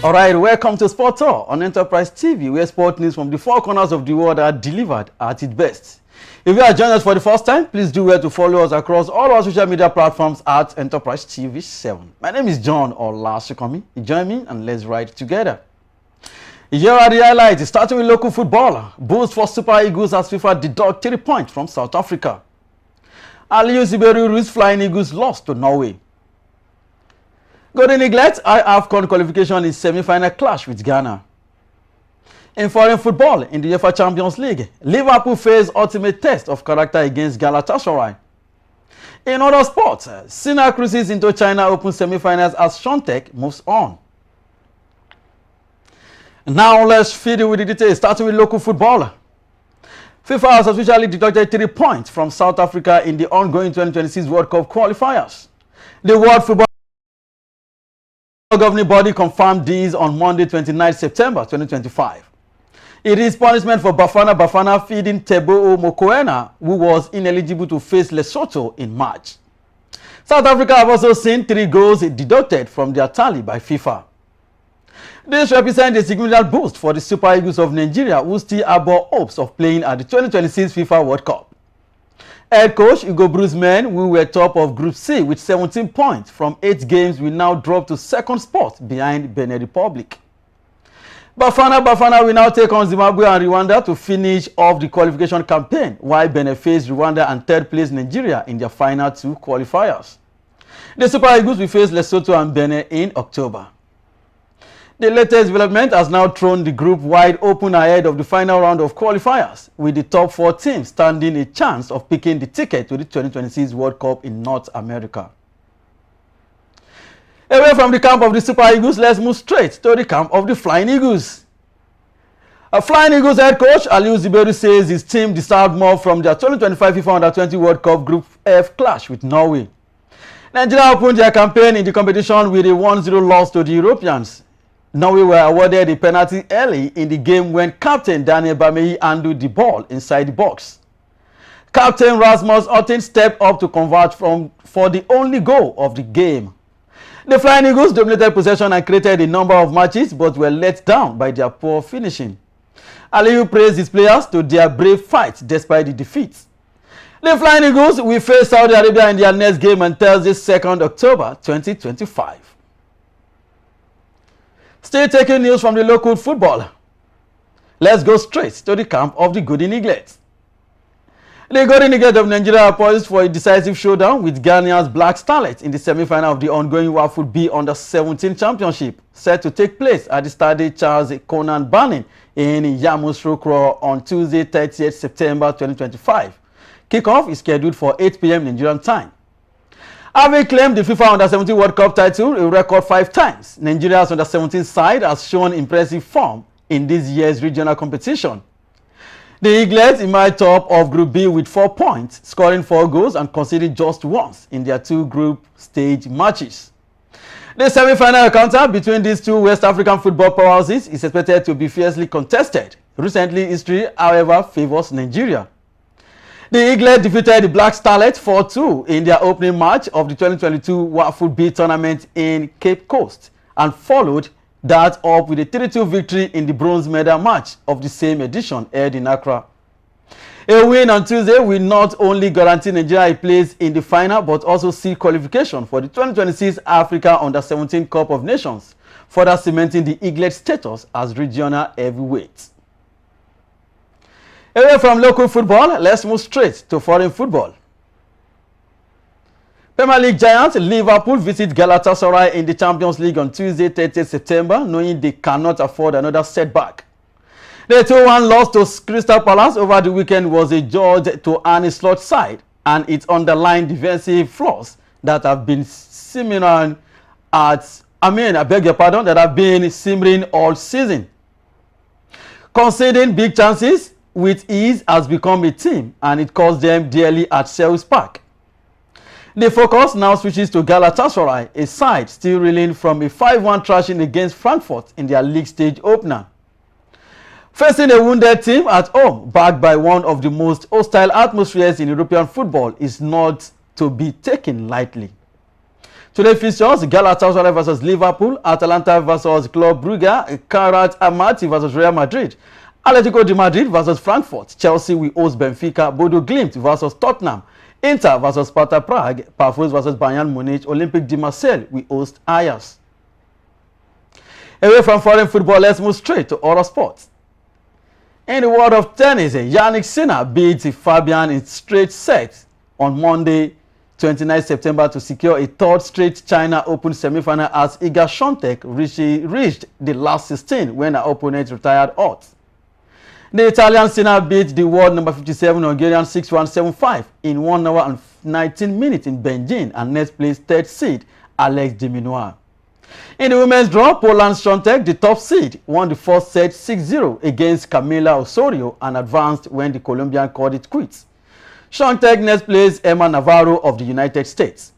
All right, welcome to Sport Tour on Enterprise TV, where sport news from the four corners of the world are delivered at its best. If you are joining us for the first time, please do well to follow us across all our social media platforms at Enterprise TV 7. My name is John Olasikomi. Join me and let's ride together. Here are the highlights, starting with local football. Boost for Super Eagles as FIFA deduct 3 points from South Africa. Aliyu Siberu's Flying Eagles lost to Norway. Golden Eagles AFCON qualification in semi-final clash with Ghana. In foreign football, in the UEFA Champions League, Liverpool faced ultimate test of character against Galatasaray. In other sports, Sina cruises into China Open semi-finals as Shontek moves on. Now let's feed you with the details, starting with local football. FIFA has officially deducted 3 points from South Africa in the ongoing 2026 World Cup qualifiers. The World Football governing body confirmed these on Monday, 29 September 2025. It is punishment for Bafana feeding Teboho Mokoena, who was ineligible to face Lesotho in March. South Africa have also seen 3 goals deducted from their tally by FIFA. This represents a significant boost for the Super Eagles of Nigeria, who still harbor hopes of playing at the 2026 FIFA World Cup. Head coach Hugo Bruce's men, who were top of Group C with 17 points from 8 games, will now drop to second spot behind Benin Republic. Bafana will now take on Zimbabwe and Rwanda to finish off the qualification campaign, while Benin face Rwanda and third place Nigeria in their final 2 qualifiers. The Super Eagles will face Lesotho and Benin in October. The latest development has now thrown the group wide open ahead of the final round of qualifiers, with the top 4 teams standing a chance of picking the ticket to the 2026 World Cup in North America. Away from the camp of the Super Eagles, let's move straight to the camp of the Flying Eagles. Flying Eagles head coach Aliyu Siberu says his team deserved more from their 2025 FIFA Under-20 World Cup Group F clash with Norway. Nigeria opened their campaign in the competition with a 1-0 loss to the Europeans. Norway were awarded a penalty early in the game when Captain Daniel Bameyi handled the ball inside the box. Captain Rasmus Otten stepped up to convert for the only goal of the game. The Flying Eagles dominated possession and created a number of matches, but were let down by their poor finishing. Aliyu praised his players to their brave fight despite the defeat. The Flying Eagles will face Saudi Arabia in their next game on Thursday, 2nd October 2025. Still taking news from the local football. Let's go straight to the camp of the Golden Eagles. The Golden Eagles of Nigeria are poised for a decisive showdown with Ghana's Black Starlets in the semi-final of the ongoing WAFU B Under-17 Championship, set to take place at the Stade Charles Konan Banning in Yamoussoukro on Tuesday, 30th September 2025. Kickoff is scheduled for 8 p.m. Nigerian time. Having claimed the FIFA Under-17 World Cup title a record 5 times, Nigeria's Under-17 side has shown impressive form in this year's regional competition. The Eagles emerged top of Group B with 4 points, scoring 4 goals and conceding just once in their 2 group stage matches. The semi-final encounter between these 2 West African football powerhouses is expected to be fiercely contested. Recently, history, however, favors Nigeria. The Eagles defeated the Black Starlets 4-2 in their opening match of the 2022 WAFU B tournament in Cape Coast, and followed that up with a 3-2 victory in the bronze medal match of the same edition held in Accra. A win on Tuesday will not only guarantee Nigeria a place in the final, but also see qualification for the 2026 Africa Under-17 Cup of Nations, further cementing the Eagles' status as regional heavyweights. Away from local football, let's move straight to foreign football. Premier League giants Liverpool visit Galatasaray in the Champions League on Tuesday, 30th September, knowing they cannot afford another setback. The 2-1 loss to Crystal Palace over the weekend was a jolt to Arne Slot's side and its underlying defensive flaws that have been simmering all season. Conceding big chances with ease has become a team, and it cost them dearly at Selhurst Park. The focus now switches to Galatasaray, a side still reeling from a 5-1 thrashing against Frankfurt in their league stage opener. Facing a wounded team at home, backed by one of the most hostile atmospheres in European football, is not to be taken lightly. Today fixtures: Galatasaray versus Liverpool, Atalanta versus Club Brugge, Karat Almaty versus Real Madrid, Atletico de Madrid versus Frankfurt, Chelsea will host Benfica, Bodo Glimt versus Tottenham, Inter versus Sparta Prague, Pafos versus Bayern Munich, Olympique de Marseille will host Ajax. Away from foreign football, let's move straight to other sports. In the world of tennis, Jannik Sinner beat Fabian in straight sets on Monday, 29 September to secure a third straight China Open semi-final as Iga Swiatek reached the last 16 when her opponent retired hurt. The Italian Sinner beat the world number 57 Hungarian 6-1, 7-5 in 1 hour and 19 minutes in Beijing and next place third seed Alex de Minaur. In the women's draw, Poland's Swiatek, the top seed, won the first set 6-0 against Camila Osorio and advanced when the Colombian called it quits. Swiatek next place Emma Navarro of the United States.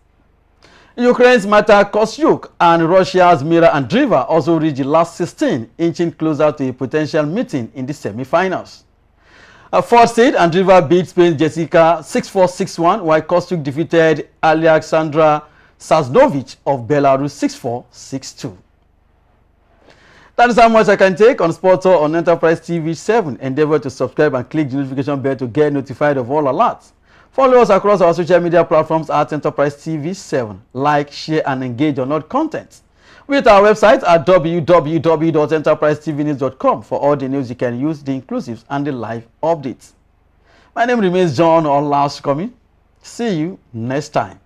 Ukraine's Mata Kostyuk and Russia's Mira Andreeva also reached the last 16, inching closer to a potential meeting in the semi-finals. A fourth seed, Andreeva beat Spain's Jessica 6-4, 6-1, while Kostyuk defeated Alexandra Sasnovich of Belarus 6-4, 6-2. That is how much I can take on Sports or on Enterprise TV 7. Endeavor to subscribe and click the notification bell to get notified of all alerts. Follow us across our social media platforms at Enterprise TV 7. Like, share, and engage on our content. Visit our website at www.enterprisetvnews.com for all the news you can use, the inclusives, and the live updates. My name remains John or Last Coming. See you next time.